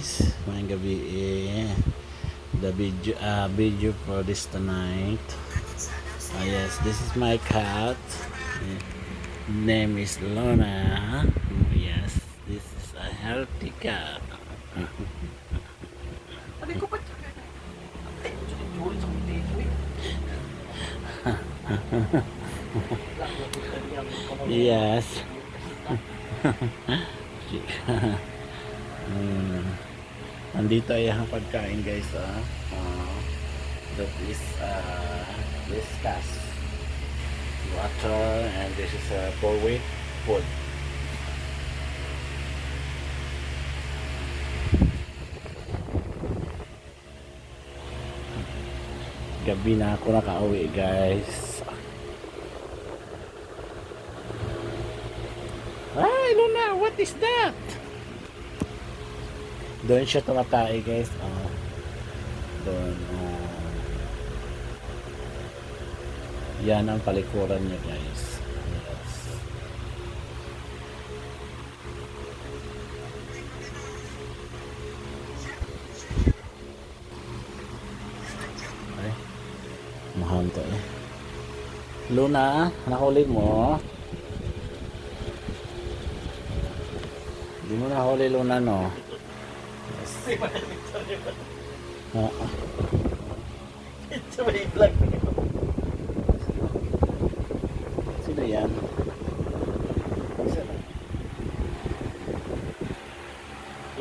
guys, ngayong gabi the video for this tonight. Yes, this is my cat. Name is Lona. Yes, this is a healthy cat. Yes. Nandito ay ang pagkain guys. That is discuss water, and this is a full weight food. Gabi na ako nakauwi guys. Ay, Luna, what is that? Doon siya tumatay guys. Doon. Yan ang palikuran niya guys. Yes. Ay, mahanto eh. Luna, nahuli mo? Hindi mo nahuli Luna no? Yes. Sino yan?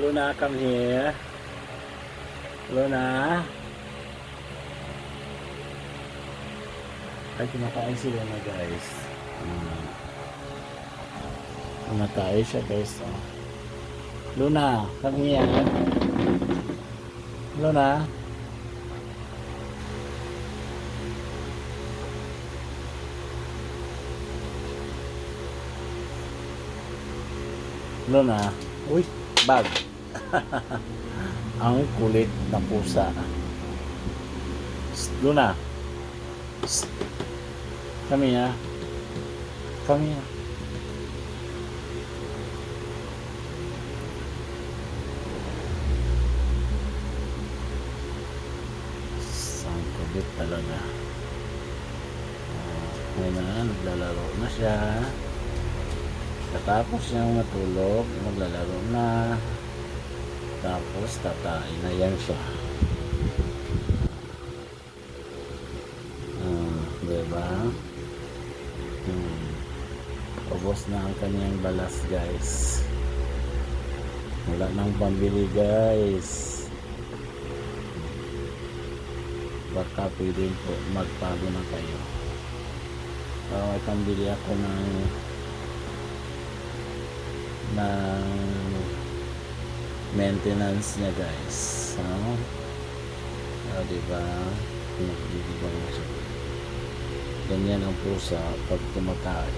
Luna, come here. Luna. Ay, kumakain si Luna guys. Kumakain siya guys. Luna, come here. Luna. Luna. Uy, bag. Ang kulit na pusa. Luna. Come here. Come here. Ang kulit talaga. Ngayon, naglalaro na siya. Katapos niyang matulog, maglalaro na. Tapos tatayin na yan siya. Diba? Ubos na ang kanyang balas guys. Wala nang pambili guys. Baka pwede po magpago na kayo. May pambili ako ng maintenance niya guys. Diba? Pinagdidibang mo siya. Ganyan ang pusa pag tumatay.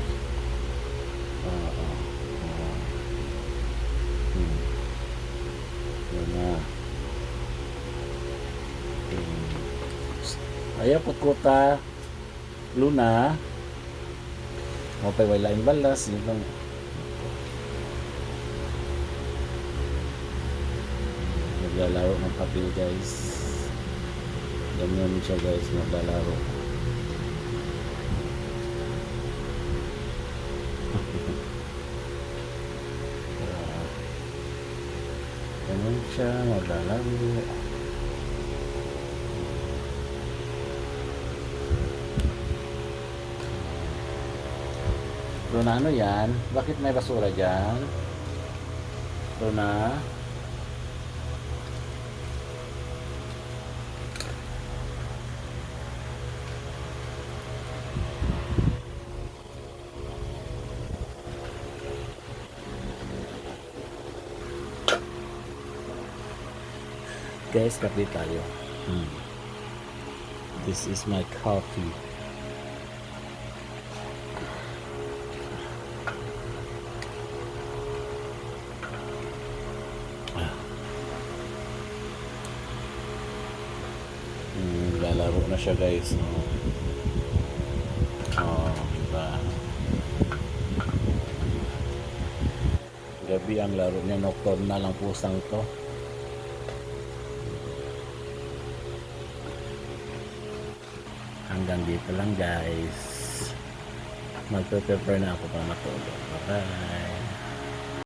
Yan na. Ayaw putkuta Luna. Mapay wala yung balas. Yun lang. Naglalaro ng papel guys. Ganyan siya guys, naglalaro. Ganyan siya, naglalaro. Luna, ano yan? Bakit may basura dyan? Luna? Guys, kape tayo. This is my coffee. Lalaro na siya guys. Diba? Gabi ang laro niya, nocturnal lang pusang to. hanggang dito lang guys. Magpe-prepare na ako para matulog. Bye-bye.